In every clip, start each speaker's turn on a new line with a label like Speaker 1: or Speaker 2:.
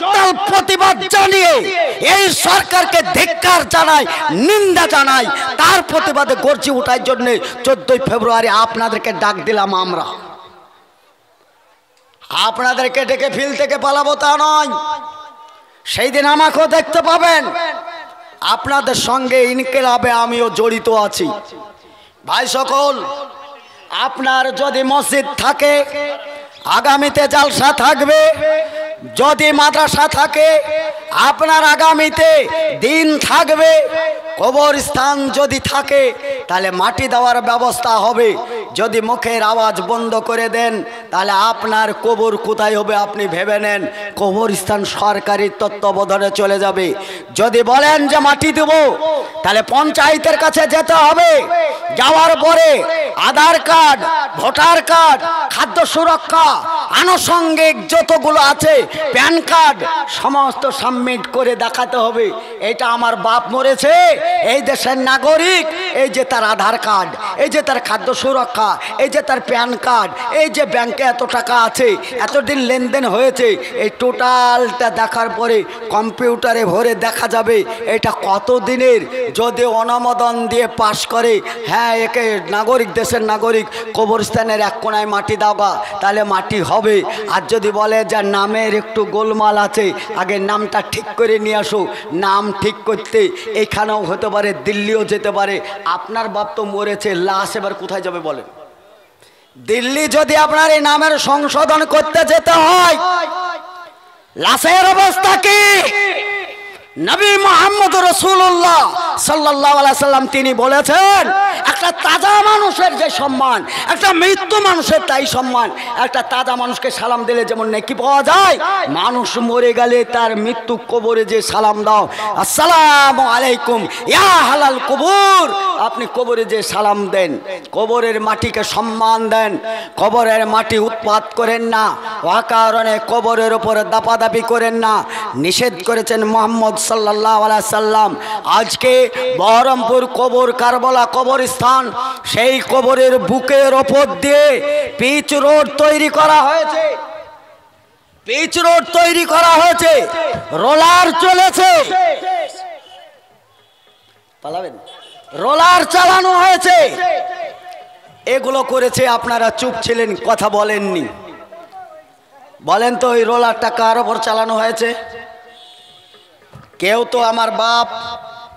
Speaker 1: জোরদার প্রতিবাদ জানিয়ে এই সরকারকে ধিক্কার জানাই, নিন্দা জানাই। তার প্রতিবাদে গর্জে ওঠার জন্য 14 ফেব্রুয়ারি আপনাদেরকে ডাক দিলাম। আমরা আপনাদেরকে ডেকে ফিল থেকে পালাবো তা নয়। সেই দিন আমাকেও দেখতে পাবেন। আপনাদের সঙ্গে ইনকিলাবে আমিও জড়িত আছি। ভাই সকল, আপনার যদি মসজিদ থাকে আগামীতে জালসা থাকবে, যদি মাদ্রাসা থাকে আপনার আগামীতে দিন থাকবে, কবরস্থান যদি থাকে তাহলে মাটি দেওয়ার ব্যবস্থা হবে। যদি মুখের আওয়াজ বন্ধ করে দেন তাহলে আপনার কবর কোথায় হবে আপনি ভেবে নেন। কবরস্থান সরকারি তত্ত্বাবধানে চলে যাবে। যদি বলেন যে মাটি দেব তাহলে পঞ্চায়েতের কাছে যেতে হবে। যাওয়ার পরে আধার কার্ড, ভোটার কার্ড, খাদ্য সুরক্ষা, আনুষঙ্গিক যতগুলো আছে, প্যান কার্ড সমস্ত সাবমিট করে দেখাতে হবে এটা আমার বাপ মরেছে, এই দেশের নাগরিক, এই যে তার আধার কার্ড, এই যে তার খাদ্য সুরক্ষা, এই যে তার প্যান কার্ড, এই যে ব্যাংকে এত টাকা আছে, এতদিন লেনদেন হয়েছে, এই টোটালটা দেখার পরে কম্পিউটারে ভরে দেখা যাবে এটা কত দিনের। যদি অনুমোদন দিয়ে পাশ করে, হ্যাঁ একে নাগরিক, দেশের নাগরিক, কবরস্থানের এক কোনায় মাটি দাওগা, তাহলে মাটি হবে। আর যদি বলে যে নামের একটু গোলমাল আছে, আগে নামটা ঠিক করে নিয়ে আসো, নাম ঠিক করতে এখানেও হতে পারে, দিল্লিও যেতে পারে। আপনার বাপ তো মরেছে, লাশ এবার কোথায় যাবে বলেন? দিল্লি যদি আপনার এই নামের সংশোধন করতে যেতে হয়, লাশের অবস্থা কি? নবী মুহাম্মদ রাসূলুল্লাহ সাল্লাল্লাহু আলাইহি সাল্লাম তিনি বলেছেন, একটা তাজা মানুষের যে সম্মান, একটা মৃত্যু মানুষের তাই সম্মান। একটা তাজা মানুষকে সালাম দিলে যেমন নেকি পাওয়া যায়, মানুষ মরে গেলে তার মৃত্যু কবরে যে সালাম দাও, আসসালামু আলাইকুম ইয়া হালাল কবর, আপনি কবরে যে সালাম দেন, কবরের মাটিকে সম্মান দেন। কবরের মাটি উৎপাত করেন না, অকারণে কবরের উপরে দাপাদাপি করেন না, নিষেধ করেছেন মুহাম্মদ সাল্লাল্লাহু আলাইহি সাল্লাম। আজকে বহরমপুর কবর কারবালা কবরস্থান, সেই কবরের বুকের ওপর দিয়ে পিচ রোড তৈরি করা হয়েছে, পিচ রোড তৈরি করা হয়েছে, রোলার চলেছে, পালাবেন, রোলার চালানো হয়েছে। এগুলো করেছে, আপনারা চুপ ছিলেন, কথা বলেননি। বলেন তো ওই রোলারটা কার ওপর চালানো হয়েছে? কেউ তো আমার বাপ,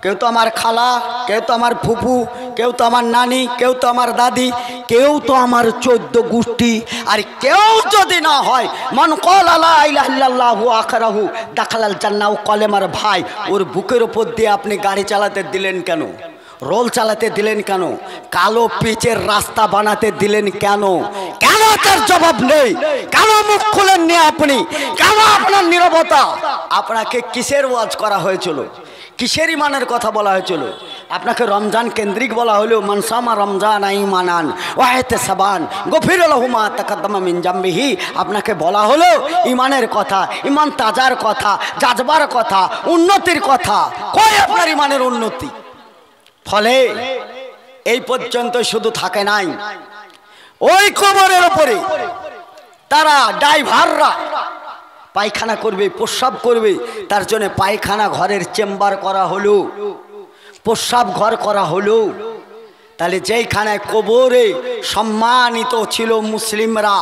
Speaker 1: কেউ তো আমার খালা, কেউ তো আমার ফুফু, কেউ তো আমার নানি, কেউ তো আমার দাদি, কেউ তো আমার 14 গোষ্ঠী। আর কেউ যদি না হয়, মান ক্বালা লা ইলাহা ইল্লাল্লাহু আখরাহু দাখালাল জান্নাহ, কলেমার ভাই, ওর বুকের উপর দিয়ে আপনি গাড়ি চালাতে দিলেন কেন? রোল চালাতে দিলেন কেন? কালো পিচের রাস্তা বানাতে দিলেন কেন? কেন তার জবাব নেই? কেন মুখ খুলেননি আপনি? কেন আপনার নীরবতা? আপনাকে কিসের ওয়াজ করা হয়েছিল? কিসের ইমানের কথা বলা হয়েছিল? আপনাকে রমজান কেন্দ্রিক বলা হলো, মানসামা রমজান ঈমানান ওয়া ইহতিসাবান গফিরা লাহু মা তাকাদ্দামা মিন জামবিহি। আপনাকে বলা হলো ইমানের কথা, ইমান তাজার কথা, জাজবার কথা, উন্নতির কথা। কই আপনার ইমানের উন্নতি? ফলে এই পর্যন্ত শুধু থাকে নাই, ওই কবরের উপরে তারা ড্রাইভাররা পায়খানা করবে, প্রস্রাব করবে, তার জন্য পায়খানা ঘরের চেম্বার করা হলো, প্রস্রাব ঘর করা হলো। তাহলে যেইখানে কবরে সম্মানিত ছিল মুসলিমরা,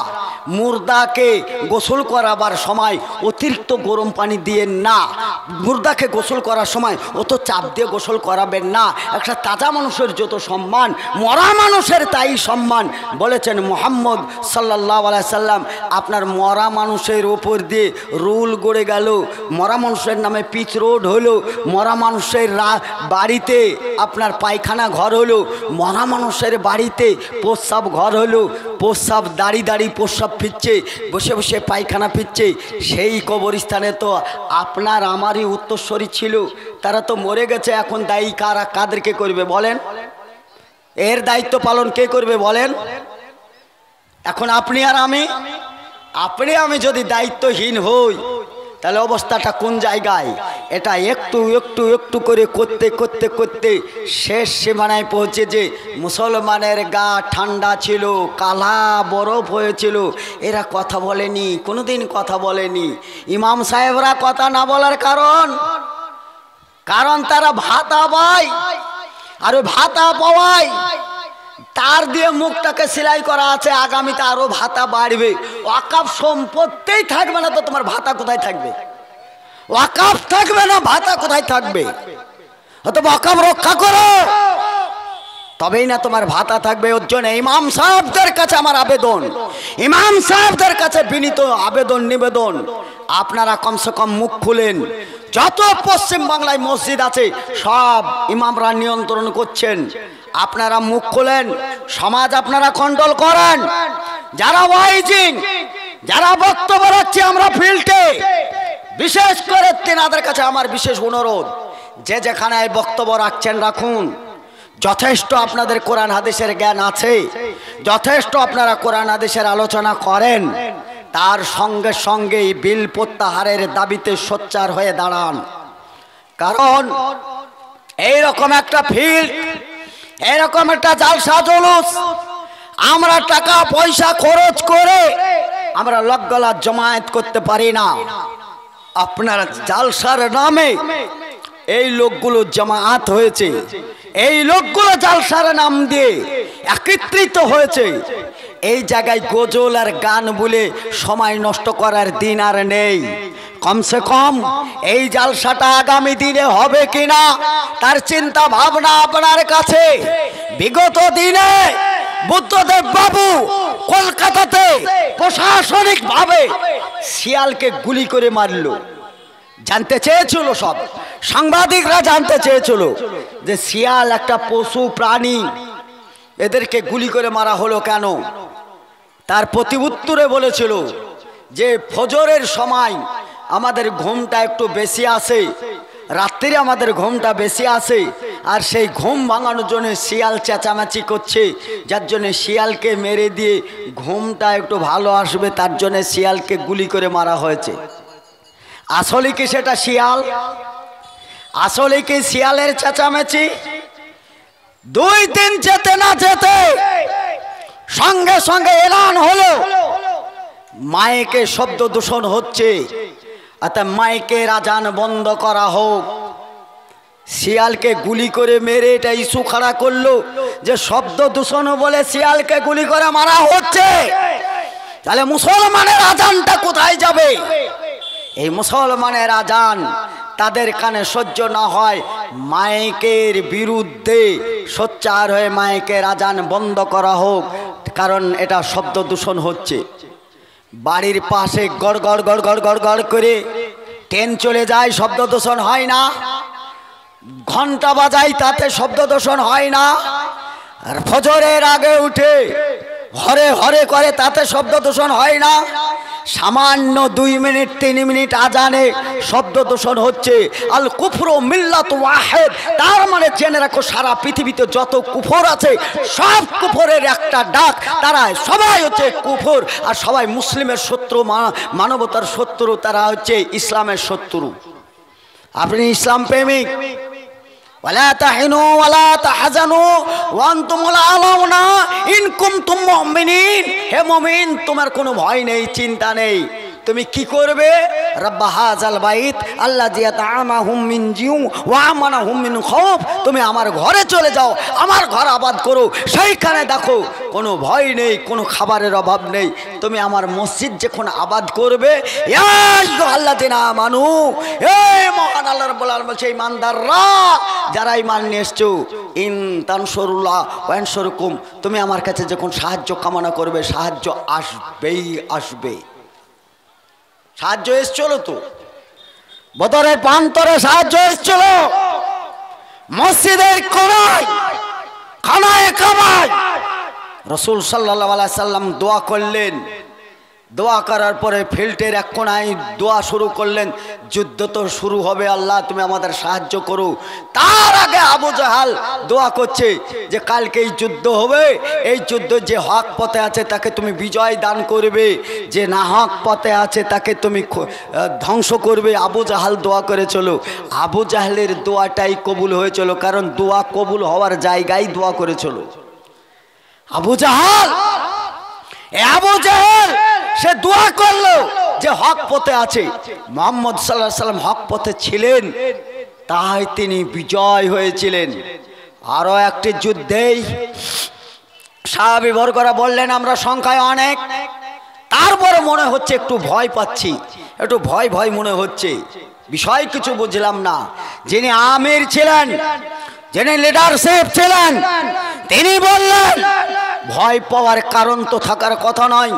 Speaker 1: মুর্দাকে গোসল করাবার সময় অতিরিক্ত গরম পানি দিয়েন না, মুর্দাকে গোসল করার সময় অত চাপ দিয়ে গোসল করাবেন না। একটা তাজা মানুষের যত সম্মান, মরা মানুষের তাই সম্মান। বলেছেন মুহাম্মদ সাল্লাল্লাহু আলাইহি সাল্লাম, আপনার মরা মানুষের ওপর দিয়ে রুল গড়ে গেল, মরা মানুষের নামে পিচ রোড হলো, মরা মানুষের বাড়িতে আপনার পায়খানা ঘর হলো, মরা মানুষের বাড়িতে প্রস্রাব ঘর হলো, প্রস্রাব দাঁড়িয়ে দাঁড়িয়ে প্রস্রাব ফিরছে, বসে বসে পায়খানা ফিরছে। সেই কবরস্থানে তো আপনার আমারই উত্তরসূরি ছিল, তারা তো মরে গেছে। এখন দায়ী কারা, কাদেরকে করবে বলেন? এর দায়িত্ব পালন কে করবে বলেন? এখন আপনি আর আমি, আপনি আমি যদি দায়িত্বহীন হই তাহলে অবস্থাটা কোন জায়গায়? এটা একটু একটু একটু করে করতে করতে করতে শেষ সীমানায় পৌঁছে যে মুসলমানের গা ঠান্ডা ছিল, কালা বরফ হয়েছিল। এরা কথা বলেনি, কোনোদিন কথা বলেনি। ইমাম সাহেবরা কথা না বলার কারণ তারা ভাতা পায়, আর ভাতা পাওয়ায় তার দিয়ে মুখটাকে সেলাই করা আছে, আগামীতে আরো ভাতা বাড়বে। ওয়াকাফ সম্পত্তিই থাকবে না তো তোমার ভাতা কোথায় থাকবে? ওয়াকাফ থাকবে না, ভাতা কোথায় থাকবে? অতএব ওয়াকাফ রক্ষা করো, তবেই না তোমার ভাতা থাকবে। ওর জন্য ইমাম সাহেবদের কাছে আমার আবেদন, ইমাম সাহেবদের কাছে বিনীত আবেদন নিবেদন, আপনারা কমসে কম মুখ খুলেন। যত পশ্চিম বাংলায় মসজিদ আছে সব ইমামরা নিয়ন্ত্রণ করছেন, আপনারা মুখ খোলেন, সমাজ আপনারা কন্ট্রোল করেন। যারা ওয়াইজিং, যারা বক্তব্য রাখছে আমরা ফিল্ডে, বিশেষ করে তেনাদের কাছে আমার বিশেষ অনুরোধ, যে যেখানে বক্তব্য রাখছেন রাখুন। যথেষ্ট আপনাদের কোরআন হাদিসের জ্ঞান আছে, যথেষ্ট আপনারা কোরআন হাদিসের আলোচনা করেন, তার সঙ্গে সঙ্গেই বিল প্রত্যাহারের দাবিতে সোচ্চার হয়ে দাঁড়ান। কারণ এইরকম একটা ফিল্ড, এরকম একটা জালসা জুলুস আমরা টাকা পয়সা খরচ করে আমরা লগগলা জমায়েত করতে পারি না। আপনার জালসার নামে এই লোকগুলো জামায়াত হয়েছে, এই লোকগুলো জালসার নাম দিয়ে একত্রিত হয়েছে। এই জায়গায় গজল আর গান বলে সময় নষ্ট করার দিন আর নেই। কমসে কম এই জালসাটা আগামী দিনে হবে কিনা তার চিন্তা ভাবনা আপনার কাছে। বিগত দিনে বুদ্ধদেব বাবু কলকাতাতে প্রশাসনিক ভাবে শিয়ালকে গুলি করে মারলো। জানতে চেয়েছিল, সব সাংবাদিকরা জানতে চেয়েছিল যে শিয়াল একটা পশু প্রাণী, এদেরকে গুলি করে মারা হলো কেন? তার প্রতি উত্তরে বলেছিল যে ফজরের সময় আমাদের ঘুমটা একটু বেশি আসে, রাত্রে আমাদের ঘুমটা বেশি আসে, আর সেই ঘুম ভাঙানোর জন্য শিয়াল চেঁচামেচি করছে, যার জন্য শিয়ালকে মেরে দিয়ে ঘুমটা একটু ভালো আসবে, তার জন্য শিয়ালকে গুলি করে মারা হয়েছে। আসলে কি সেটা শিয়াল? আসলে কি শিয়ালের চেঁচামেচি? 2 দিন যেতে না যেতে সঙ্গে সঙ্গে এলান হলো মাইকে শব্দ দূষণ হচ্ছে, অর্থাৎ মাইকের আজান বন্ধ করা হোক। শিয়ালকে গুলি করে মেরে এটা ইস্যু খাড়া করলো যে শব্দ দূষণ বলে শিয়ালকে গুলি করে মারা হচ্ছে। তাহলে মুসলমানের আজানটা কোথায় যাবে? এই মুসলমানের আজান তাদের কানে সহ্য না হয়, মাইকের বিরুদ্ধে সোচ্চার হয়ে মাইকের আজান বন্ধ করা হোক, কারণ এটা শব্দ দূষণ হচ্ছে। বাড়ির পাশে গড় গড় গড় গড় গড় গড় করে ট্রেন চলে যায়, শব্দ দূষণ হয় না? ঘন্টা বাজাই, তাতে শব্দ দূষণ হয় না? আর ফজরের আগে উঠে হরে হরে করে, তাতে শব্দ দূষণ হয় না? সামান্য 2 মিনিট 3 মিনিট আজানে শব্দ দূষণ হচ্ছে। আল কুফরু মিল্লাত ওয়াহিদ, তার মানে জেনে রাখো সারা পৃথিবীতে যত কুফর আছে সব কুফরের একটা ডাক, তারা সবাই হচ্ছে কুফর, আর সবাই মুসলিমের শত্রু, মানবতার শত্রু, তারা হচ্ছে ইসলামের শত্রু। আপনি ইসলাম প্রেমিক, ওয়ালা তাহিনু ওয়ালা তাহজানু ওয়া আনতুমুল আলাউনা ইন কুনতুম মুমিনিন। হে মুমিন, তোমার কোনো ভয় নেই, চিন্তা নেই। তুমি কি করবে? রাব্বা হাযাল বাইত আল্লাযী আত'আমাহুম মিন জিউ ওয়া আমানাহুম মিন খাউফ। তুমি আমার ঘরে চলে যাও, আমার ঘর আবাদ করো, সেইখানে দেখো কোনো ভয় নেই, কোনো খাবারের অভাব নেই। তুমি আমার মসজিদ যখন আবাদ করবে, ইয়া আইয়ুহাল্লাযীনা আমানু, এই মহান আল্লাহ রাব্বুল আলামিন বলছে ঈমানদাররা, যারা ঈমান নিয়ে এসছো, ইন তানসুরুল্লাহ ওয়া ইয়ানসুরকুম, তুমি আমার কাছে যখন সাহায্য কামনা করবে, সাহায্য আসবেই আসবে। সাহায্য এসছিল তো, বদরের প্রান্তরে সাহায্য এসছিল, মসজিদের কোণায় খানায় কাবায় রাসূল সাল্লাল্লাহু আলাইহি সাল্লাম দোয়া করলেন দোয়া করার পরে ফিল্ডের এক কোনায় দোয়া শুরু করলেন, যুদ্ধ তো শুরু হবে, আল্লাহ তুমি আমাদের সাহায্য করো। তার আগে আবু জাহাল দোয়া করছে যে কালকে এই যুদ্ধ হবে, এই যুদ্ধ যে হক পথে আছে তাকে তুমি বিজয় দান করবে, যে না হক পথে আছে তাকে তুমি ধ্বংস করবে। আবু জাহাল দোয়া করে চলো, আবু জাহালের দোয়াটাই কবুল হয়েছিল, কারণ দোয়া কবুল হওয়ার জায়গায় দোয়া করে চলো। আবু জাহাল সে দোয়া করলো যে হক পথে আছে, মুহাম্মদ সাল্লাল্লাহু আলাইহি সাল্লাম হক পথে ছিলেন, তাই তিনি বিজয় হয়েছিলেন। আরো একটি যুদ্ধেই সাহাবী বর্গরা বললেন আমরা সংখ্যায় অনেক, তারপরে মনে হচ্ছে একটু ভয় পাচ্ছি, একটু ভয় ভয় মনে হচ্ছে, বিষয় কিছু বুঝলাম না। যিনি আমির ছিলেন, যিনি লিডারশিপ ছিলেন, তিনি বললেন ভয় পাওয়ার কারণ তো থাকার কথা নয়,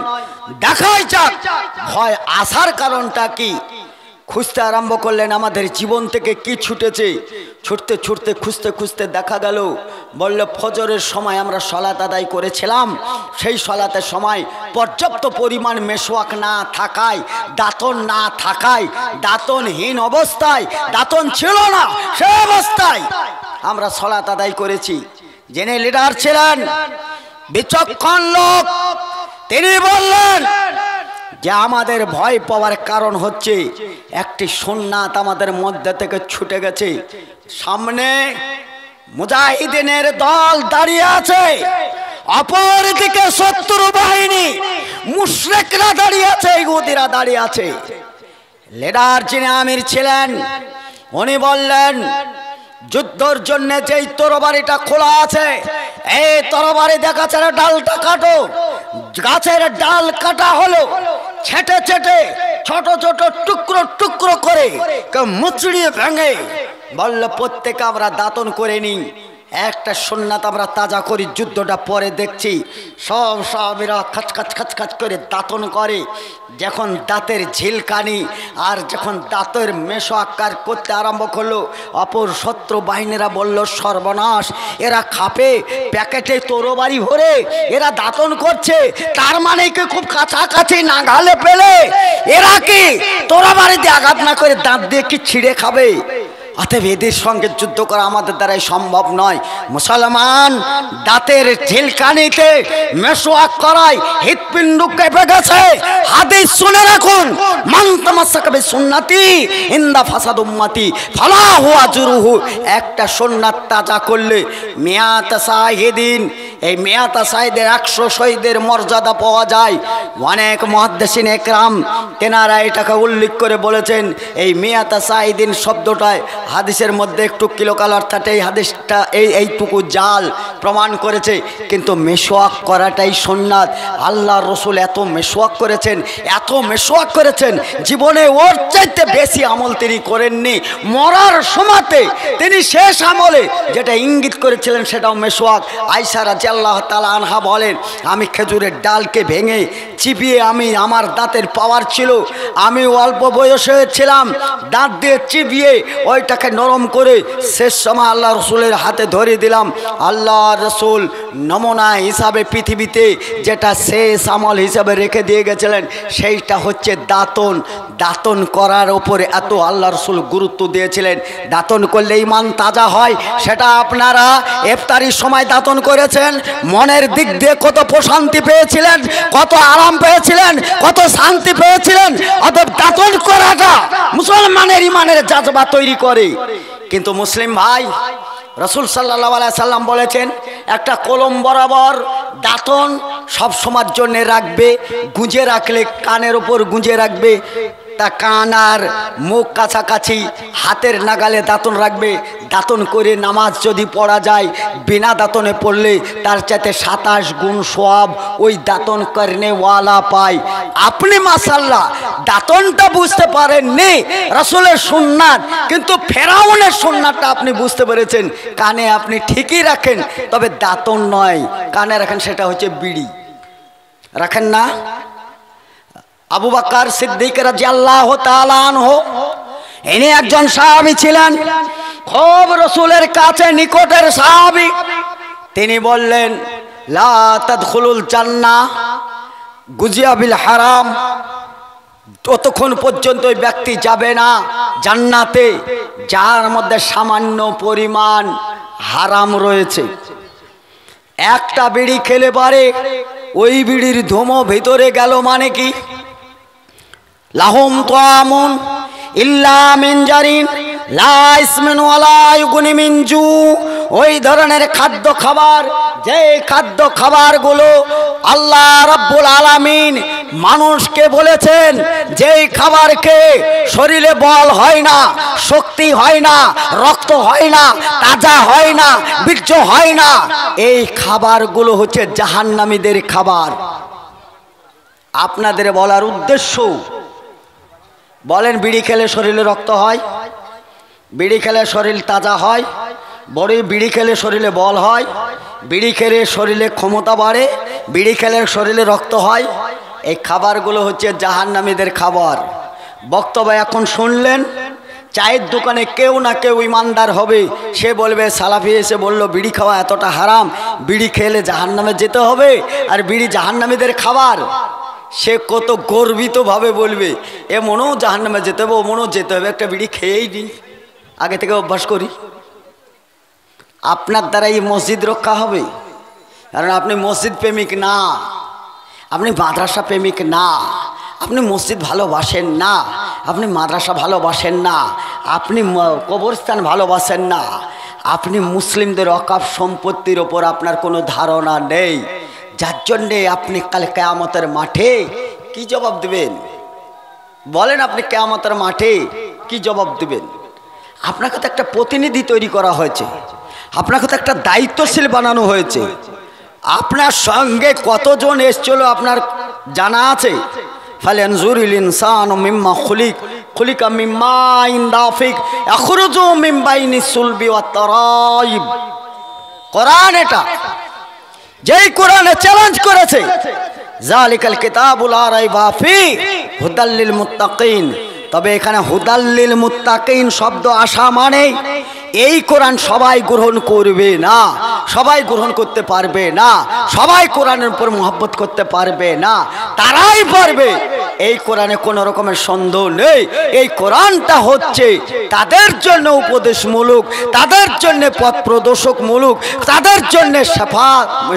Speaker 1: দেখাই যাক ভয় আসার কারণটা কি। খুঁজতে আরম্ভ করলেন আমাদের জীবন থেকে কি ছুটেছে। ছুটতে ছুটতে খুঁজতে খুঁজতে দেখা গেল, বলল ফজরের সময় আমরা সালাত আদায় করেছিলাম, সেই সালাতের সময় পর্যাপ্ত পরিমাণ মেশওয়াক না থাকায়, দাঁতন না থাকায়, দাঁতনহীন অবস্থায়, দাঁতন ছিল না সেই অবস্থায় আমরা সালাত আদায় করেছি। যিনি লিডার ছিলেন বিচক্ষণ লোক, তিনি বললেন যে আমাদের ভয় পাওয়ার কারণ হচ্ছে একটি সুন্নাত আমাদের মধ্যে থেকে ছুটে গেছে। সামনে মুজাহিদিনের দল দাঁড়িয়ে আছে, অপর দিকে শত্রু বাহিনী মুশরিকরা দাঁড়িয়ে আছে, ইহুদিরা দাঁড়িয়ে আছে। লিডার যিনি আমির ছিলেন উনি বললেন যুদ্ধের জন্য যেই তরবারিটা খোলা আছে, এই তরবারি দেখাচ্ছে ডালটা কাটো। গাছের ডাল কাটা হলো, ছেটে ছেটে ছোট ছোট টুকরো টুকরো করে মুচড়িয়ে ভেঙে বলল প্রত্যেকে আমরা দাতন করে নিই, একটা সুন্নাত আমরা তাজা করি। যুদ্ধটা পরে দেখছি সব সাহাবীরা খাচ খাচ খাচ খাচ করে দাতন করে। যখন দাঁতের ঝিলকানি আর যখন দাঁতের মেশোয়াক্কার করতে আরম্ভ করলো, অপর শত্রু বাহিনীরা বলল সর্বনাশ, এরা খাপে প্যাকেটে তরবারি ভরে এরা দাতন করছে, তার মানে কি খুব কাছাকাছি নাগালে পেলে এরা কি তরবারি দিয়ে আঘাত না করে দাঁত দিয়ে কি ছিঁড়ে খাবে? অতএব এদের সঙ্গে যুদ্ধ করা আমাদের দ্বারাই সম্ভব নয়। মুসলমান দাঁতের ঝিলকানিতে মেশওয়াক করায় হৃৎপিণ্ড কেঁপে গেছে। হাদিস শুনে রাখুন, মান তামাসসাকা বিসুন্নতি ইনদা ফাসাদ উম্মতি ফালা হুয়া জুরুহু। একটা সুন্নাত তাজা করলে মিয়াত শাহিদিন, এই মিয়াতা শাহিদের 100 শহীদের মর্যাদা পাওয়া যায়। অনেক মুহাদ্দিসিন একরাম তেনারা এটাকে উল্লেখ করে বলেছেন, এই মিয়াতা শাহিদিন শব্দটায় হাদিসের মধ্যে একটু কিলোকাল, অর্থাৎ এই হাদিসটা এইটুকু জাল প্রমাণ করেছে, কিন্তু মেশওয়াক করাটাই সুন্নাত। আল্লাহ রসুল এত মেশওয়াক করেছেন, এত মেশওয়াক করেছেন, জীবনে ওর চাইতে বেশি আমল তিনি করেননি। মরার সময়তে তিনি শেষ আমলে যেটা ইঙ্গিত করেছিলেন সেটাও মেশওয়াক। আয়েশা রাদিয়াল্লাহু তাআলা আনহা বলেন, আমি খেজুরের ডালকে ভেঙে চিবিয়ে, আমি আমার দাঁতের পাওয়ার ছিল, আমি অল্প বয়সে ছিলাম, দাঁত দিয়ে চিবিয়ে ওইটাকে নরম করে শেষ সময় আল্লাহ রসুলের হাতে ধরে দিলাম। আল্লাহ রসুল নমুনা হিসাবে পৃথিবীতে যেটা শেষ আমল হিসাবে রেখে দিয়ে গেছিলেন সেইটা হচ্ছে দাতন। দাতন করার ওপরে এত আল্লাহ রসুল গুরুত্ব দিয়েছিলেন। দাতন করলে ইমান তাজা হয়, সেটা আপনারা ইফতারির সময় দাতন করেছেন, মনের দিক দিয়ে কত প্রশান্তি পেয়েছিলেন, কত আরাম পেয়েছিলেন, কত শান্তি পেয়েছিলেন। অতএব দাতন করাটা মুসলমানের ইমানের জাজবা তৈরি করে। কিন্তু মুসলিম ভাই, রাসূল সাল্লাল্লাহু আলাইহি সাল্লাম বলেছেন একটা কলম বরাবর দাতন সব সময়ের জন্য রাখবে, গুঁজে রাখলে কানের ওপর গুঁজে রাখবে, তা কান আর মুখ কাছাকাছি হাতের নাগালে দাতন রাখবে। দাতন করে নামাজ যদি পড়া যায়, বিনা দাতনে পড়লে তার চাইতে 27 গুণ সওয়াব ওই দাতন করনে ওয়ালা পায়। আপনি মাশাআল্লাহ দাতনটা বুঝতে পারেননি, রাসূলের সুন্নাত, কিন্তু ফেরাউনের সুন্নাতটা আপনি বুঝতে পেরেছেন। কানে আপনি ঠিকই রাখেন, তবে দাতন নয়, কানে রাখেন, সেটা হচ্ছে বিড়ি। রাখেন না? আবু বকর সিদ্দিক রাদিয়াল্লাহু তাআলা আনহু ইনি একজন সাহাবী ছিলেন, খুব রাসূলের কাছে নিকটের সাহাবী। তিনি বললেন লা তাদখুলুল জান্নাহ, গুজিয়া বিল হারাম, ততক্ষণ পর্যন্ত ওই ব্যক্তি যাবে না জান্নাতে যার মধ্যে সামান্য পরিমাণ হারাম রয়েছে। একটা বিড়ি খেলে পারে ওই বিড়ির ধোঁয়া ভিতরে গেল মানে কি, লাহুম তাআমুন ইল্লা মিন জারিন লা ইসমিন ওয়ালা ইউগনি মিন জু, ওই ধরনের খাদ্য খাবার, যে খাদ্য খাবারগুলো আল্লাহ রাব্বুল আলামিন মানুষকে বলেছেন যেই খাবার খেয়ে শরীরে বল হয় না, শক্তি হয় না, রক্ত হয় না, তাজা হয় না, বীর্য হয় না, এই খাবারগুলো হচ্ছে জাহান্নামীদের খাবার। আপনাদের বলার উদ্দেশ্য, বলেন বিড়ি খেলে শরীরে রক্ত হয়, বিড়ি খেলে শরীর তাজা হয়, বিড়ি খেলে শরীরে বল হয়, বিড়ি খেলে শরীরে ক্ষমতা বাড়ে, বিড়ি খেলে শরীরে রক্ত হয়, এই খাবারগুলো হচ্ছে জাহান্নামীদের খাবার। বক্তব্য এখন শুনলেন, চায়ের দোকানে কেউ না কেউ ইমানদার হবে, সে বলবে সালাফি এসে বলল বিড়ি খাওয়া এতটা হারাম, বিড়ি খেলে জাহান্নামে যেতে হবে, আর বিড়ি জাহান্নামীদের খাবার। সে কত গর্বিতভাবে বলবে এ মনেও জাহান্নামে যেতে হবে, ও মনেও যেতে হবে, একটা বিড়ি খেয়েই দিই, আগে থেকে অভ্যাস করি। আপনার দ্বারা এই মসজিদ রক্ষা হবে, কারণ আপনি মসজিদ প্রেমিক না, আপনি মাদ্রাসা প্রেমিক না, আপনি মসজিদ ভালোবাসেন না, আপনি মাদ্রাসা ভালোবাসেন না, আপনি কবরস্থান ভালোবাসেন না, আপনি মুসলিমদের ওয়াকফ সম্পত্তির ওপর আপনার কোনো ধারণা নেই, যার জন্যে আপনি কাল কিয়ামতের মাঠে কি জবাব দেবেন? বলেন আপনি কিয়ামতের মাঠে কি জবাব দেবেন? আপনাকে তো একটা প্রতিনিধি তৈরি করা হয়েছে, আপনাকে তো একটা দায়িত্বশীল বানানো হয়েছে, আপনার সঙ্গে কতজন এসছিল আপনার জানা আছে? ফালয়ানজুরিল ইনসানু মিম্মা খুলিকা মিন মাইন দাফিক ইয়াখরুজু মিন বাইনিস সুলবি ওয়াত তারাইব। কোরআন এটা, যেই কোরআনে চ্যালেঞ্জ করেছে যালিকাল কিতাবু লা রাইবা ফি হুদাল লিল মুত্তাকিন, তবে এখানে হুদাল লিল মুত্তাকিন শব্দ আসা মানে এই কোরআন সবাই গ্রহণ করবে না, সবাই গ্রহণ করতে পারবে না, সবাই কোরআনের উপর মহব্বত করতে পারবে না, তারাই পারবে। এই কোরআনে কোনো রকমের সন্দেহ নেই, এই কোরআনটা হচ্ছে তাদের জন্য উপদেশমূলক, তাদের জন্য পথ প্রদর্শকমূলক, তাদের জন্য শেফা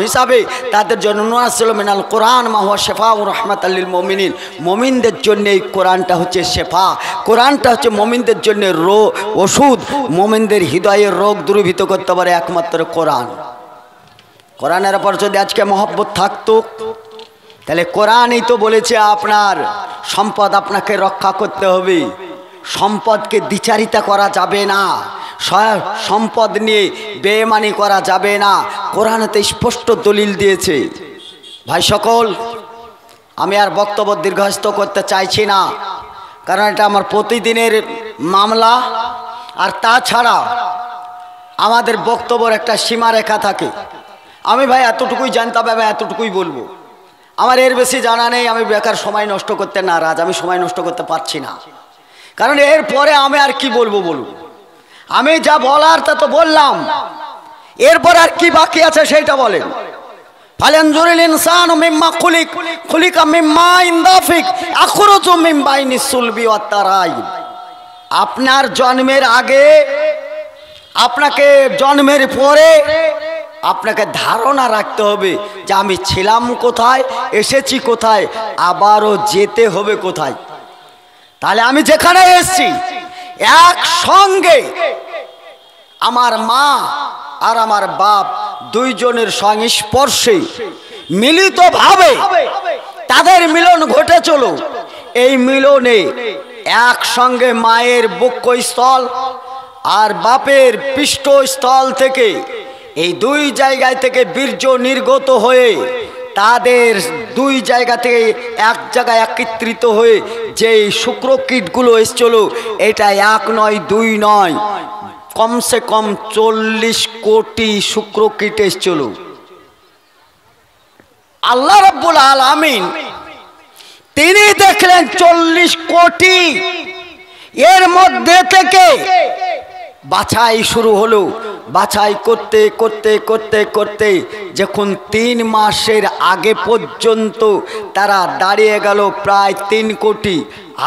Speaker 1: হিসাবে, তাদের জন্য নুনাজ্জিলু মিনাল কোরআন মা হুয়া শিফাউ রাহমাতাল লিল মুমিনিন, মুমিনদের জন্য এই কোরআনটা হচ্ছে শেফা, কোরআনটা হচ্ছে মুমিনদের জন্য ওষুধ, মুমিনদের হৃদয়ের রোগ দূরীভূত করতে পারে একমাত্র কোরআন। কোরআনের উপর যদি আজকে মহব্বত থাকতো, তাহলে কোরআনই তো বলেছে আপনার সম্পদ আপনাকে রক্ষা করতে হবে, সম্পদকে দ্বিচারিতা করা যাবে না, সম্পদ নিয়ে বেঈমানি করা যাবে না, কোরআনেতে স্পষ্ট দলিল দিয়েছে। ভাই সকল, আমি আর বক্তব্য দীর্ঘায়িত করতে চাইছি না, কারণ এটা আমার প্রতিদিনের মামলা, আর তাছাড়া আমাদের বক্তব্যের একটা সীমারেখা থাকে। আমি ভাই এতটুকুই জানতাম, আমি এতটুকুই বলবো, আমার এর বেশি জানা নেই। আমি বেকার সময় নষ্ট করতে নারাজ, আমি সময় নষ্ট করতে পারছি না, কারণ এর পরে আমি আর কি বলবো বলুন? আমি যা বলার তা তো বললাম, এরপর আর কি বাকি আছে সেইটা বলেন। ফালয়ানজুরিল ইনসানু মিম্মা খুলিকা মিন মাইন দাফিক ইয়াখরুজু মিন বাইনিস সুলবি ওয়াত তারাইব। আপনার জন্মের আগে, আপনাকে জন্মের পরে আপনাকে ধারণা রাখতে হবে যে আমি ছিলাম কোথায়, এসেছি কোথায়, আবারও যেতে হবে কোথায়। তাহলে আমি যেখানে এসেছি একসঙ্গে আমার মা আর আমার বাপ দুইজনের সংস্পর্শে মিলিতভাবে তাদের মিলন ঘটেছিল। এই মিলনে একসঙ্গে মায়ের বক্ষস্থল আর বাপের পৃষ্ঠস্থল থেকে, এই দুই জায়গায় থেকে বীর্য নির্গত হয়ে তাদের দুই জায়গা থেকে এক জায়গায় একত্রিত হয়ে যে শুক্রকীটগুলো এসেছিল, এটা এক নয় দুই নয়, কমসে কম 40 কোটি শুক্রকীট এসেছিল। আল্লাহ রাব্বুল আলামিন তিনি দেখলেন 40 কোটি, এর মধ্যে থেকে বাছাই শুরু হলো। বাছাই করতে করতে করতে করতে যখন 3 মাসের আগে পর্যন্ত তারা দাঁড়িয়ে গেল প্রায় 3 কোটি,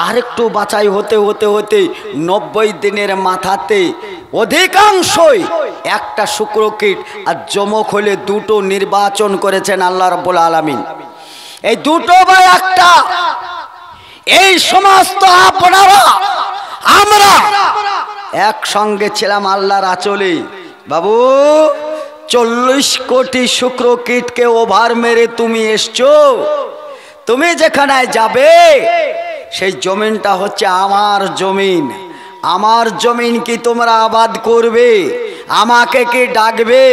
Speaker 1: আর একটু বাছাই হতে হতে হতে 90 দিনের মাথাতে অধিকাংশই একটা শুক্রকীট আর জমক হলে 2টো নির্বাচন করেছেন আল্লাহ রাব্বুল আলামিন। এই 2টো বা একটা, এই সমস্ত আপনারা আমরা একসঙ্গে ছিলাম আল্লাহর আঁচলে। বাবু 40 কোটি শুক্রকীটকে ওভার মেরে তুমি এসছো, তুমি যেখানে যাবে সেই জমিনটা হচ্ছে আমার জমিন। আমার জমিন কি তোমরা আবাদ করবে? আমাকে কি ডাকবে?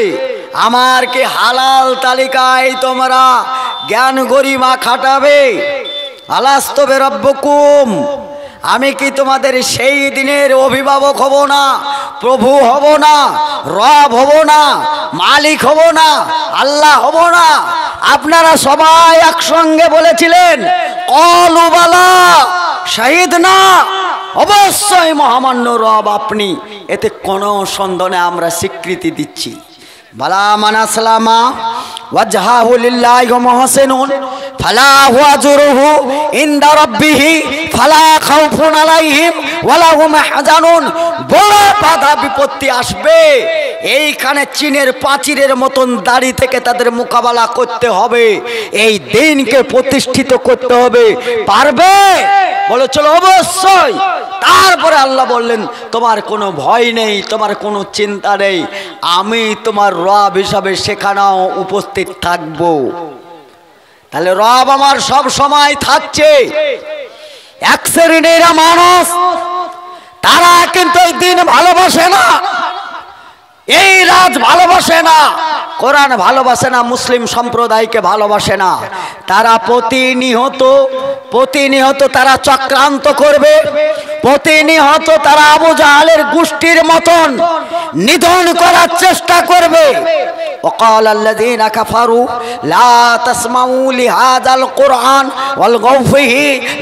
Speaker 1: আমার কি হালাল তালিকায় তোমরা জ্ঞান গরিমা খাটাবে? আলাস্তু বিরাব্বিকুম, আমি কি তোমাদের সেই দিনের অভিভাবক হব না, প্রভু হব না, রব হব না, মালিক হব না, আল্লাহ হব না? আপনারা সবাই একসঙ্গে বলেছিলেন ক্বালু বালা শাহিদনা, অবশ্যই মহামান্য রব আপনি, এতে কোনো সন্দেহ আমরা স্বীকৃতি দিচ্ছি। বালা মান আসলামা ওয়াজহাহু লিল্লাহি ওয়া মুহসিনুন ফালাহু আজরুহু ইনদা রাব্বিহি ফালা খাউফুন আলাইহিম ওয়ালা হুম ইয়াহজানুন। বড় বাধা বিপত্তি আসবে, এইখানে চীনের প্রাচীরের মতন দাড়ি থেকে তাদের মোকাবেলা করতে হবে, এই দিনকে প্রতিষ্ঠিত করতে হবে। পারবে? বলে চলো অবশ্যই। তারপরে আল্লাহ বললেন তোমার কোনো ভয় নেই, তোমার কোনো চিন্তা নেই, আমি তোমার রব হিসাবে সেখানেও উপস্থিত থাকব। তাহলে রব আমার সব সময় থাকছে। এক শ্রেণীর মানুষ তারা কিন্তু এই দিন ভালোবাসে না, এই রাজ ভালোবাসে না, কোরআন ভালোবাসে না, মুসলিম সম্প্রদায়কে ভালোবাসে না। তারা প্রতিনিয়ত তারা চক্রান্ত করবে, প্রতিনিয়ত তারা আবু জাহালের গোষ্ঠীর মতন নিধন করার চেষ্টা করবে। وقال الذين كفروا لا تسمعوا لهذا القرآن والغوا فيه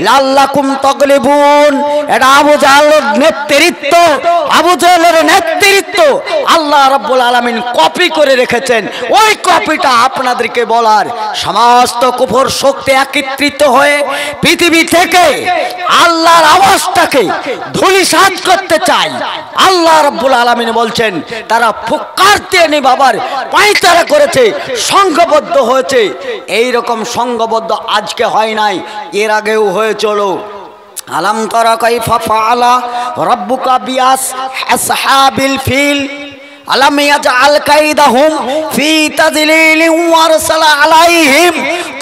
Speaker 1: لعلكم تغلبون। এটা আবু জাহলের নেতৃত্ব, আবু জাহলের নেতৃত্ব আল্লাহ রাব্বুল আলামিন কপি করে রেখেছেন। ওই কপিটা আপনাদেরকে বলার, সমস্ত কুফর শক্তি একত্রিত হয়ে পৃথিবী থেকে আল্লাহর আওয়াজটাকে ধূলিসাৎ করতে চায়। আল্লাহ রাব্বুল আলামিন বলছেন তারা ফুৎকার দিয়ে বাবার পায়তারা করেছে, সংঘবদ্ধ হয়েছে। এই রকম সংঘবদ্ধ আজকে হয় নাই, এর আগেও হয়েছিল। আলাম তারা কাইফা ফাআলা রাব্বুকা বিআসহাবিল ফিল আলাম ইয়াজআল কাইদাহুম ফি তাদলিলিন ওয়া আরসালা আলাইহিম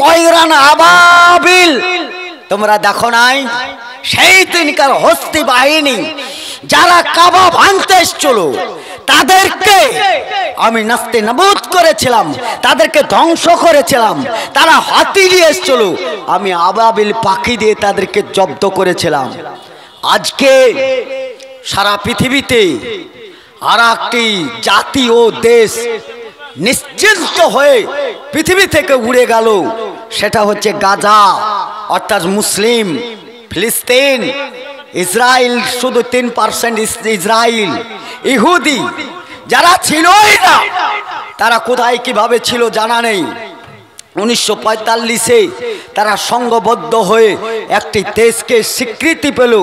Speaker 1: তায়রান আবাবিল। তোমরা দেখো নাই সেই দিনকার হস্তি বাহিনী যারা কাবা ভাঙতে এসেছিল, তাদেরকে আমি নাস্তে নাবুদ করেছিলাম, তাদেরকে ধ্বংস করেছিলাম। তারা হাতি নিয়ে এসেছিল, আমি আবাবিল পাখি দিয়ে তাদেরকে জব্দ করেছিলাম। আজকে সারা পৃথিবীতে আর একটি জাতি ও দেশ নিশ্চিন্ত হয়ে পৃথিবী থেকে উড়ে গেল, সেটা হচ্ছে গাজা, অর্থাৎ মুসলিম ফিলিস্তিন। ইসরায়েল শুধু 3% ইসরায়েল। ইহুদি যারা ছিলই না, তারা কোথায় কিভাবে ছিল জানা নেই। 1945-এ তারা সংঘবদ্ধ হয়ে একটি দেশকে স্বীকৃতি পেল,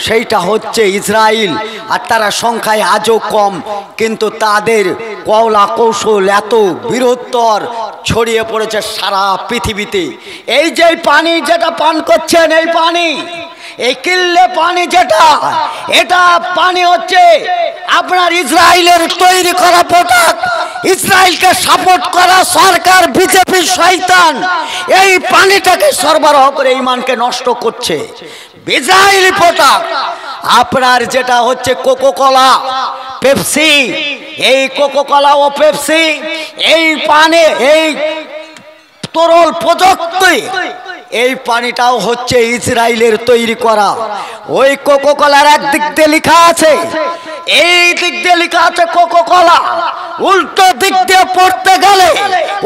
Speaker 1: সেইটা হচ্ছে ইসরায়েল। আর তারা সংখ্যায় আজও কম, কিন্তু তাদের কওলা কৌশল এত বৃহত্তর ছড়িয়ে পড়েছে সারা পৃথিবীতে। এই যে পানি যেটা পান করছেন, এই পানি, এই কিল্লে পানি যেটা, এটা পানি হচ্ছে আপনার ইসরায়েলের তৈরি করা প্রোডাক্ট। ইসরায়েলকে সাপোর্ট করা সরকার, বিজেপি শয়তান এই পানিটাকে সরবরাহ করে ইমানকে নষ্ট করছে। ইসরায়েলি প্রোডাক্ট আপনার যেটা হচ্ছে কোকোকোলা, পেপসি, এই কোকোকোলা ও পেপসি, এই পানি, এই তরল প্রযুক্তি, এই পানিটাও হচ্ছে ইসরায়েলের তৈরি করা। ওই কোকোকোলার এক দিক দিয়ে লেখা আছে, এই দিক দিয়ে লেখা আছে কোকোকোলা, উল্টো দিক দিয়ে পড়তে গেলে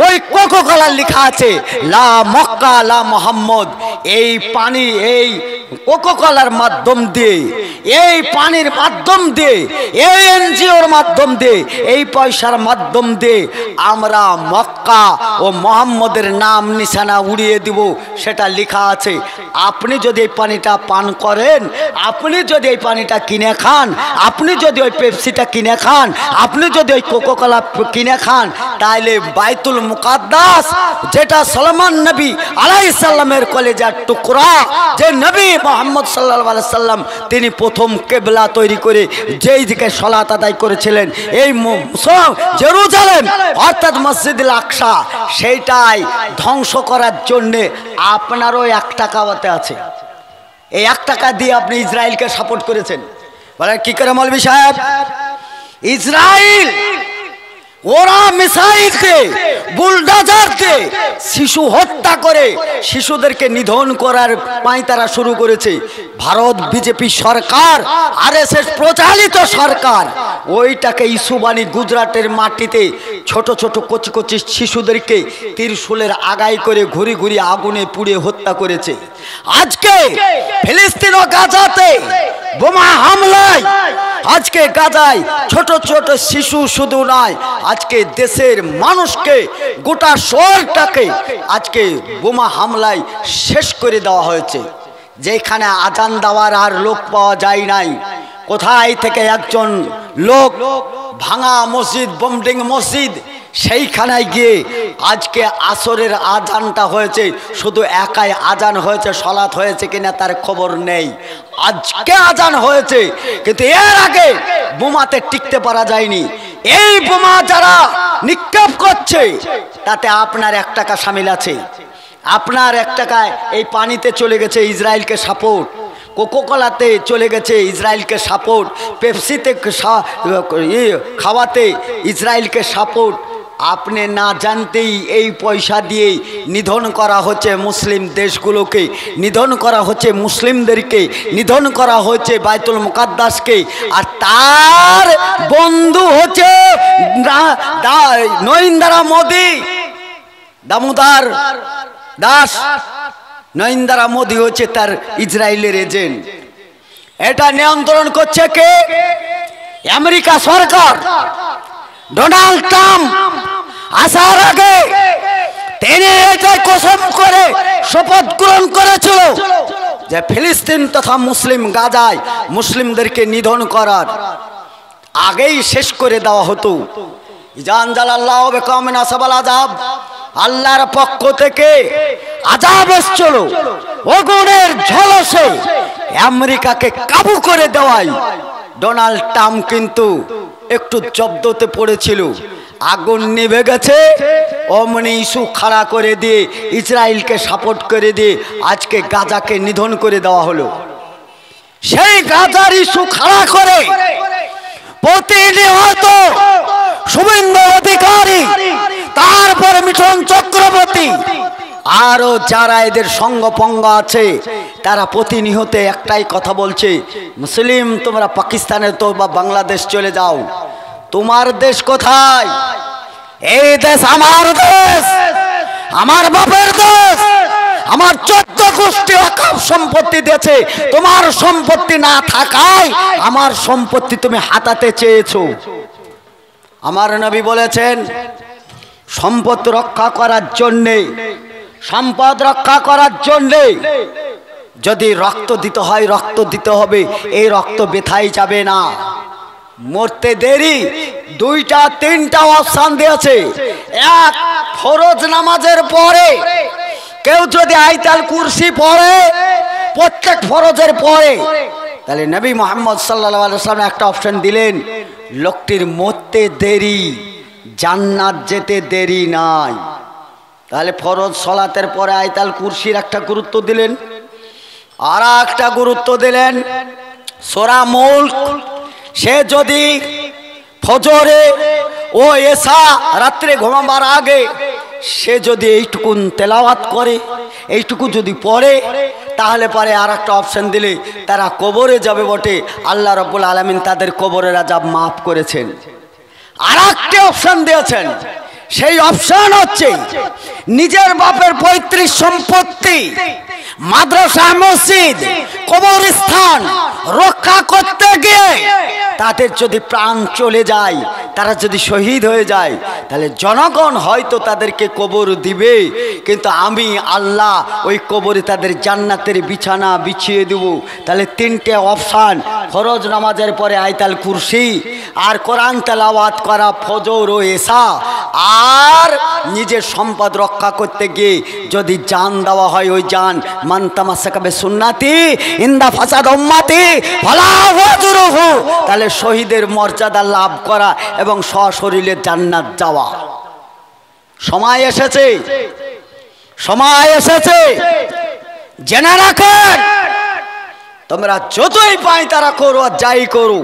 Speaker 1: ওই কোকো কলার লেখা আছে লা মক্কা লা মোহাম্মদ। এই পানি, এই কোকো কলার মাধ্যম দিয়ে, এই পানির মাধ্যম দিয়ে, এই এনজিওর মাধ্যম দিয়ে, এই পয়সার মাধ্যম দিয়ে আমরা মক্কা ও মোহাম্মদের নাম নিশানা উড়িয়ে দিব, সেটা লেখা আছে। আপনি যদি এই পানিটা পান করেন, আপনি যদি এই পানিটা কিনে খান, আপনি যদি ওই পেপসিটা কিনে খান, আপনি যদি ওই কোকো কলা কিনে খান, তাহলে বাইতুল মুকাদ্দাস, যেটা সলমান নবী আলাইহিস সালামের কলেজার টুকরা, যে নবী মুহাম্মদ সাল্লাল্লাহু আলাইহি সাল্লাম তিনি প্রথম কিবলা তৈরি করে যেই দিকে সালাত আদায় করেছিলেন, এই জেরুজালেম অর্থাৎ মসজিদুল আকসা, সেইটাই ধ্বংস করার জন্যে আপনারও 1 টাকা হতে আছে। এই 1 টাকা দিয়ে আপনি ইসরায়েলকে সাপোর্ট করেছেন। বলে কি করে মৌলভী সাহেব? ইসরায়েল ওরা মিসাইল দিয়ে, বুলডোজার দিয়ে শিশু হত্যা করে শিশুদেরকে নিধন করার পাঁয়তারা শুরু করেছে। ভারত বিজেপি সরকার, আরএসএস প্রচালিত সরকার, ওইটাকে ইস্যুবাণী গুজরাটের মাটিতে ছোট ছোট কচি কচি শিশুদেরকে ত্রিশূলের আগায় করে ঘুরি ঘুরি আগুনে পুড়ে হত্যা করেছে। আজকে ফিলিস্তিন ও গাজাতে বোমা হামলায়, আজকে গাজায় ছোট ছোট শিশু শুধু নয়, আজকে দেশের মানুষকে, গোটা শহরটাকে আজকে বোমা হামলায় শেষ করে দেওয়া হয়েছে। যেখানে আজান দেওয়ার আর লোক পাওয়া যায় নাই, কোথায় থেকে একজন লোক ভাঙা মসজিদ, বোমডিং মসজিদ, সেইখানে গিয়ে আজকে আসরের আজানটা হয়েছে, শুধু একাই আজান হয়েছে, সালাত হয়েছে কিনা তার খবর নেই। আজকে আজান হয়েছে, কিন্তু এর আগে বোমাতে টিকতে পারা যায়নি। এই বোমা যারা নিক্ষেপ করছে, তাতে আপনার 1 টাকা শামিল আছে। আপনার 1 টাকায় এই পানিতে চলে গেছে ইসরায়েলকে সাপোর্ট, কোকো কোলাতে চলে গেছে ইসরায়েলকে সাপোর্ট, পেপসিতে খাওয়াতে ইসরায়েলকে সাপোর্ট। আপনি না জানতেই এই পয়সা দিয়ে নিধন করা হচ্ছে মুসলিম দেশগুলোকে, নিধন করা হচ্ছে মুসলিমদেরকে, নিধন করা হচ্ছে বাইতুল মুকাদ্দাসকে। আর তার বন্ধু হচ্ছে নরেন্দ্র মোদি, দামোদর দাস নরেন্দ্র মোদি হচ্ছে তার ইসরায়েলের এজেন্ট। এটা নিয়ন্ত্রণ করছে কে? আমেরিকা সরকার। ডোনাল্ড ট্রাম্প আসার আগে তিনি এটাই কসম করে শপথ গ্রহণ করেছিল যে ফিলিস্তিন তথা মুসলিম গাজায় মুসলিমদেরকে নিধন করার আগেই শেষ করে দেওয়া হতো। জানজালাল্লাহু বিকামিন আসাবাল আযাব, আল্লাহর পক্ষ থেকে আযাব এসেছিল, আগুনের ঝলসে আমেরিকাকে কাবু করে দেওয়ায় ডোনাল্ড ট্রাম্প কিন্তু একটু জব্দতে পড়েছিল। আগুন নিভে গেছে, অমনি ইস্যু খাড়া করে দিয়ে ইসরায়েলকে সাপোর্ট করে দিয়ে আজকে গাজাকে নিধন করে দেওয়া হলো। সেই গাজার ইস্যু খাড়া করে প্রতিনিয়ত শুভেন্দু অধিকারী, তারপরে মিঠুন চক্রবর্তী, আরো যারা এদের সঙ্গপঙ্গ আছে, তারা প্রতিনিয়ত একটাই কথা বলছে, মুসলিম তোমরা পাকিস্তানে তো বা বাংলাদেশ চলে যাও, তোমার দেশ কোথায়? এই দেশ আমার দেশ, আমার বাপের দেশ, আমার 14 গোষ্ঠী ওয়াকফ সম্পত্তি দিয়েছে, তোমার সম্পত্তি না থাকায় আমার সম্পত্তি তুমি হাতাতে চেয়েছো। আমার নবী বলেছেন, সম্পদ রক্ষা করার জন্যে, সম্পদ রক্ষা করার জন্যে যদি রক্ত দিতে হয় রক্ত দিতে হবে, এই রক্ত বেথাই যাবে না। মরতে দেরি 2টা 3টা অপশন দিয়েছে। এক, ফরজ নামাজের পরে কেউ যদি আয়াতুল কুরসি পড়ে প্রত্যেক ফরজের পরে, তাহলে নবী মুহাম্মদ সাল্লাল্লাহু আলাইহি ওয়াসাল্লাম একটা অপশন দিলেন, লোকটির মরতে দেরি, জান্নাত যেতে দেরি নাই। তাহলে ফরজ সালাতের পরে আয়াতুল কুরসির একটা গুরুত্ব দিলেন। আর একটা গুরুত্ব দিলেন সূরা মুলক, সে যদি ফজরে ও এশা রাত্রে ঘুমাবার আগে সে যদি এইটুকু তেলাওয়াত করে, এইটুকু যদি পড়ে, তাহলে পরে আর একটা অপশন দিলে তারা কবরে যাবে বটে, আল্লাহ রাব্বুল আলামিন তাদের কবরের আযাব মাফ করেছেন। আর একটি অপশন দিয়েছেন, সেই অপশন হচ্ছে নিজের বাপের পৈতৃক সম্পত্তি, মাদ্রাসা, মসজিদ, কবরস্থান রক্ষা করতে গিয়ে তাদের যদি প্রাণ চলে যায়, তারা যদি শহীদ হয়ে যায়, তাহলে জনগণ হয়তো তাদেরকে কবর দিবে, কিন্তু আমি আল্লাহ ওই কবরে তাদের জান্নাতের বিছানা বিছিয়ে দেব। তাহলে তিনটে অপশান, ফরজ নামাজের পরে আয়াতুল কুরসি, আর কোরআন তেলাওয়াত করা ফজর ও এশা, আর নিজের সম্পদ রক্ষা করতে গিয়ে যদি জান দেওয়া হয়, ওই জান মান তামাসসাকা বিসুন্নতি ইনদা ফাসাদ উম্মতি ফালা ওয়াজরুহু, তাহলে শহীদের মর্যাদা লাভ করা এবং সশরীরে জান্নাত যাওয়া। সময় এসেছে, সময় এসেছে, জেনে রাখেন, তোমরা যতই পাই তারা করো আর যাই করো,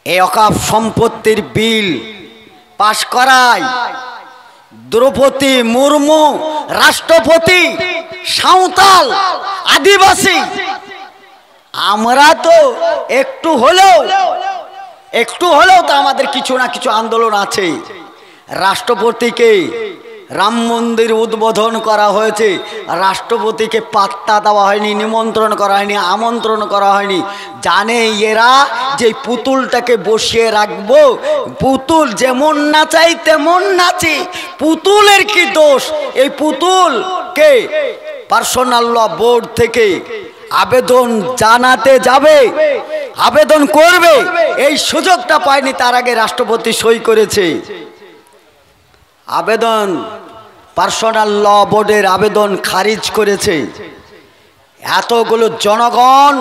Speaker 1: এই ওয়াকফ সম্পত্তির বিল পাশ করায় দ্রৌপদী মুর্মু রাষ্ট্রপতি, সাঁওতাল, আদিবাসী, আমরা তো একটু হলেও তো আমাদের কিছু না কিছু আন্দোলন আছে। রাষ্ট্রপতিকে রাম মন্দির উদ্বোধন করা হয়েছে, রাষ্ট্রপতিকে পাত্তা দেওয়া হয়নি, নিমন্ত্রণ করা হয়নি, আমন্ত্রণ করা হয়নি। জানে এরা যে পুতুলটাকে বসিয়ে রাখবো, পুতুল যেমন নাচাই তেমন নাচে, পুতুলের কি দোষ? এই পুতুলকে পার্সোনাল ল বোর্ড থেকে আবেদন জানাতে যাবে, আবেদন করবে, এই সুযোগটা পায়নি, তার আগে রাষ্ট্রপতি সই করেছে। আবেদন পার্সোনাল ল বোর্ডের আবেদন খারিজ করেছে। এতগুলো জনগণ,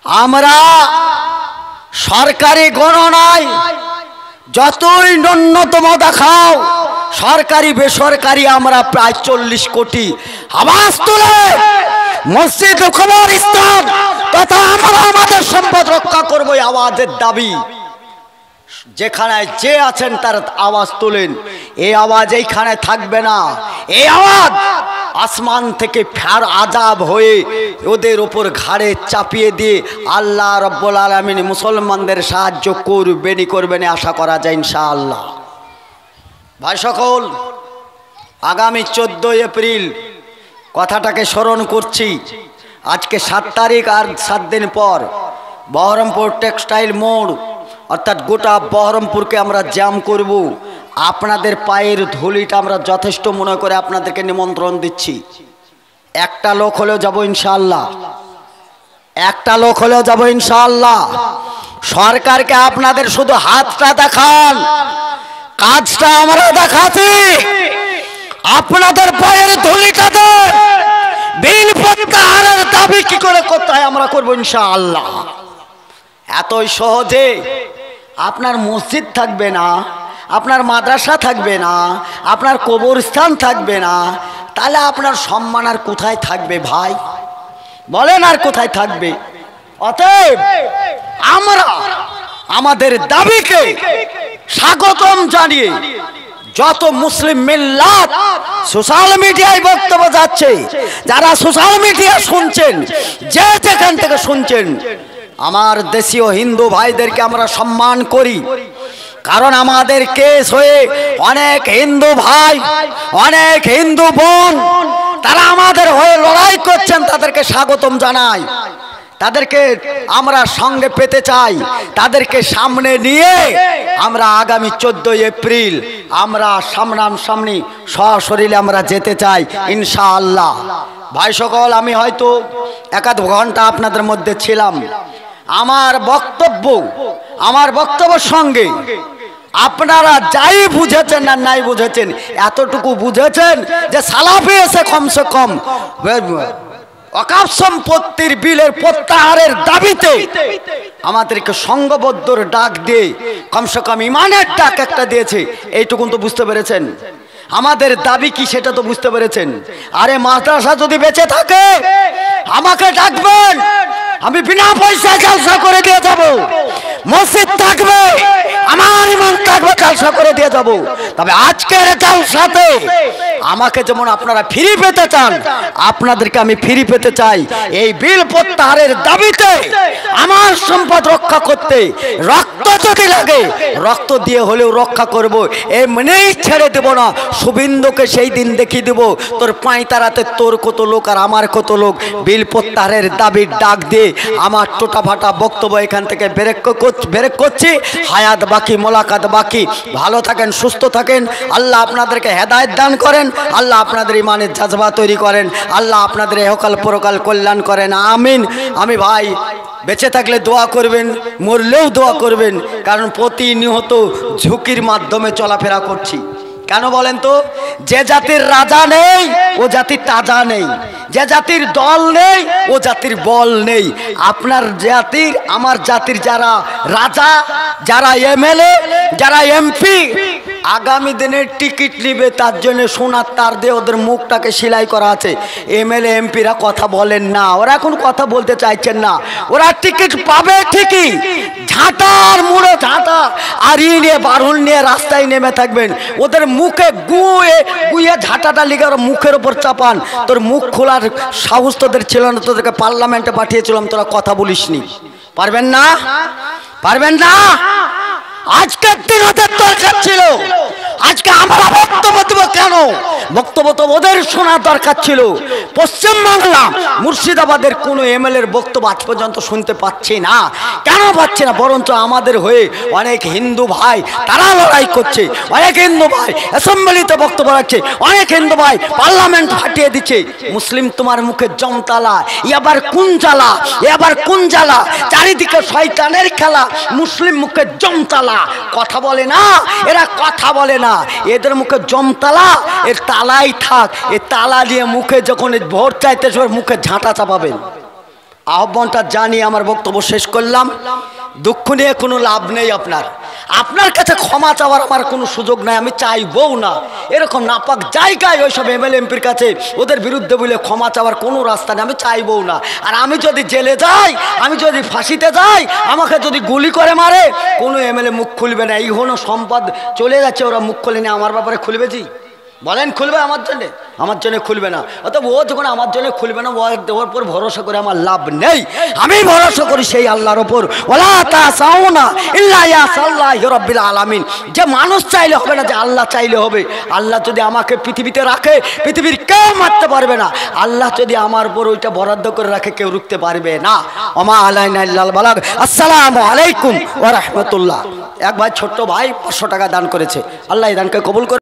Speaker 1: আমরা সরকারি গণনায় যতই ন্যূনতম দেখাও, সরকারি বেসরকারি আমরা প্রায় 40 কোটি আওয়াজ তুলে মসজিদ, কবরস্থান তথা আমরা আমাদের সম্পদ রক্ষা করব, আওয়াজের দাবি। যেখানে যে আছেন তার আওয়াজ তোলেন। এই আওয়াজ এইখানে থাকবে না, এই আওয়াজ আসমান থেকে ফের আযাব হয়ে ওদের উপর ঘাড়ে চাপিয়ে দিয়ে আল্লাহ রাব্বুল আলামিন মুসলমানদের সাহায্য করবেন আশা করা যায় ইনশাআল্লাহ। ভাই সকল, আগামী 14 এপ্রিল কথাটাকে স্মরণ করছি। আজকে 7 তারিখ, আর 7 দিন পর বহরমপুর টেক্সটাইল মোড় অর্থাৎ গোটা বহরমপুরকে আমরা জ্যাম করব। আপনাদের পায়ের ধুলিটা আমরা যথেষ্ট মনে করে আপনাদেরকে নিমন্ত্রণ দিচ্ছি। একটা লোক হলেও যাব ইনশাআল্লাহ, একটা লোক হলেও যাব ইনশাআল্লাহ। সরকারকে আপনাদের শুধু হাতটা দেখান, কাজটা আমরা দেখাচ্ছি। আপনাদের পায়ের ধুলিটা দেন, বিল প্রত্যাহারের দাবি কি করে করতে হয় আমরা করব ইনশাআল্লাহ। এতই সহজে আপনার মসজিদ থাকবে না, আপনার মাদ্রাসা থাকবে না, আপনার কবরস্থান থাকবে না, তাহলে আপনার সম্মান আর কোথায় থাকবে ভাই? বলেন, আর কোথায় থাকবে? অতএব আমরা আমাদের দাবিকে স্বাগতম জানিয়ে যত মুসলিম মিল্লাত সোশ্যাল মিডিয়ায় বক্তব্য যাচ্ছে, যারা সোশ্যাল মিডিয়া শুনছেন, যে যেখান থেকে শুনছেন, আমার দেশীয় হিন্দু ভাইদেরকে আমরা সম্মান করি। কারণ আমাদের কেস হয়ে অনেক হিন্দু ভাই, অনেক হিন্দু বোন, তারা আমাদের হয়ে লড়াই করছেন, তাদেরকে স্বাগতম জানাই। তাদেরকে আমরা সঙ্গে পেতে চাই, তাদেরকে সামনে নিয়ে আমরা আগামী 14 এপ্রিল আমরা সামনাসামনি সশরীরে আমরা যেতে চাই ইনশাআল্লাহ। ভাই সকল, আমি হয়তো 1-2 ঘন্টা আপনাদের মধ্যে ছিলাম। আমার বক্তব্যের সঙ্গে আপনারা যাই বুঝেছেন আর নাই বুঝেছেন, এতটুকু বুঝেছেন যে সালাফি এসে কমসে কম ওয়াকফ সম্পত্তির বিলের প্রত্যাহারের দাবিতে আমাদেরকে সংঘবদ্ধর ডাক দিয়ে কমসে কম ইমানের ডাক একটা দিয়েছে, এইটুকুন তো বুঝতে পেরেছেন। আমাদের দাবি কি সেটা তো বুঝতে পেরেছেন। আরে মাদ্রাসা যদি বেঁচে থাকে আমাকে ডাকবেন, আমি বিনা পয়সায় জালসা করে দিয়ে যাব। মসজিদ থাকবে, আমার ইমাম থাকবে, জালসা করে দিয়ে দিয়ে যাব। তবে আজকের জলসাতে আমাকে যেমন আপনারা ফ্রি পেতে চান, আপনাদেরকে আমি ফ্রি পেতে চাই। এই বিল প্রত্যাহারের দাবিতে আমার সম্পদ রক্ষা করতে রক্ত যদি লাগে রক্ত দিয়ে হলেও রক্ষা করব, এমনিই ছেড়ে দেব না। শুভেন্দুকে সেই দিন দেখিয়ে দেব তোর পাঁয়তারাতে তোর কত লোক আর আমার কত লোক। বিল প্রত্যাহারের দাবির ডাক দিয়ে আমার টোটা ফাটা বক্তব্য এখান থেকে ব্রেক করছি। হায়াত বাকি, মোলাকাত বাকি। ভালো থাকেন, সুস্থ থাকেন। আল্লাহ আপনাদেরকে হেদায়েত দান করেন। আল্লাহ আপনাদের ইমানের জাজবা তৈরি করেন। আল্লাহ আপনাদের এহকাল পরকাল কল্যাণ করেন। আমিন। আমি ভাই বেঁচে থাকলে দোয়া করবেন, মরলেও দোয়া করবেন, কারণ প্রতিনিয়ত ঝুঁকির মাধ্যমে চলাফেরা করছি। কেন বলেন তো? যে জাতির রাজা নেই ও জাতির তাজা নেই, যে জাতির দল নেই ও জাতির বল নেই। আপনার জাতির, আমার জাতির যারা রাজা, যারা এমএলএ, যারা এমপি, আগামী দিনের টিকিট নিবে তার জন্য সোনার তার দিয়ে ওদের মুখটাকে সেলাই করা আছে। এমএলএ এমপিরা কথা বলেন না, ওরা এখন কথা বলতে চাইছেন না। ওরা টিকিট পাবে ঠিকই, ঝাঁটার মুড়ো ঝাঁটা আর নিয়ে বারুল নিয়ে রাস্তায় নেমে থাকবেন। ওদের মুখে গুয়ে ঝাঁটাটা লিখে ওরা মুখের ওপর চাপান। তোর মুখ খোলার সাহস তোদের ছিল না, তোদেরকে পার্লামেন্টে পাঠিয়েছিলাম, তোরা কথা বলিসনি। পারবেন না, পারবেন না। আজকের দিন ওদের দরকার ছিল, আজকে আমরা বক্তব্য দেব কেন? বক্তব্য তো ওদের শোনার দরকার ছিল। পশ্চিমবাংলা মুর্শিদাবাদের কোনো এমএলএর বক্তব্য আজ পর্যন্ত শুনতে পাচ্ছি না। কেন পাচ্ছি না? বরঞ্চ আমাদের হয়ে অনেক হিন্দু ভাই তারা লড়াই করছে, অনেক হিন্দু ভাই অ্যাসেম্বলিতে বক্তব্য রাখছে, অনেক হিন্দু ভাই পার্লামেন্ট ফাটিয়ে দিচ্ছে। মুসলিম তোমার মুখে জমতালা, এবার কোন জ্বালা, এবার কোন জ্বালা, চারিদিকে শয়তানের খেলা, মুসলিম মুখে জমতালা। কথা বলে না, এরা কথা বলে না, এদের মুখে জমতালা, এর তালাই থাক। এ তালা দিয়ে মুখে যখন ভোট চাইতে মুখে ঝাঁটা চাপাবেন। আহ্বানটা জানিয়ে আমার বক্তব্য শেষ করলাম। দুঃখ নিয়ে কোনো লাভ নেই। আপনার কাছে ক্ষমা চাওয়ার আমার কোনো সুযোগ নাই, আমি চাইবও না। এরকম নাপাক জায়গায় ওইসব এমএলএ এমপির কাছে ওদের বিরুদ্ধে বলে ক্ষমা চাওয়ার কোনো রাস্তা নেই, আমি চাইবও না। আর আমি যদি জেলে যাই, আমি যদি ফাঁসিতে যাই, আমাকে যদি গুলি করে মারে, কোনো এমএলএ মুখ খুলবে না। এই হলো সম্পদ চলে যাচ্ছে, ওরা মুখ খুলে নিয়ে আমার ব্যাপারে খুলবে। জি বলেন, খুলবে আমার জন্যে? আমার জন্য খুলবে না। অতএব ও যখন আমার জন্য খুলবে না, ওর উপর ভরসা করে আমার লাভ নেই। আমি ভরসা করি সেই আল্লাহর ওপর। ওয়ালা তাসাউনা ইল্লা ইয়াসাল্লাহু রাব্বিল আলামিন। যে মানুষ চাইলে হবে না, যে আল্লাহ চাইলে হবে। আল্লাহ যদি আমাকে পৃথিবীতে রাখে, পৃথিবীর কেউ মারতে পারবে না। আল্লাহ যদি আমার উপর ওইটা বরাদ্দ করে রাখে, কেউ রুখতে পারবে না। ওমা আলাইনা ইল্লাল বালাগ। আসসালামু আলাইকুম ওয়া রাহমাতুল্লাহ। এক ভাই, ছোট্ট ভাই 500 টাকা দান করেছে। আল্লাহ এই দানকে কবুল করে।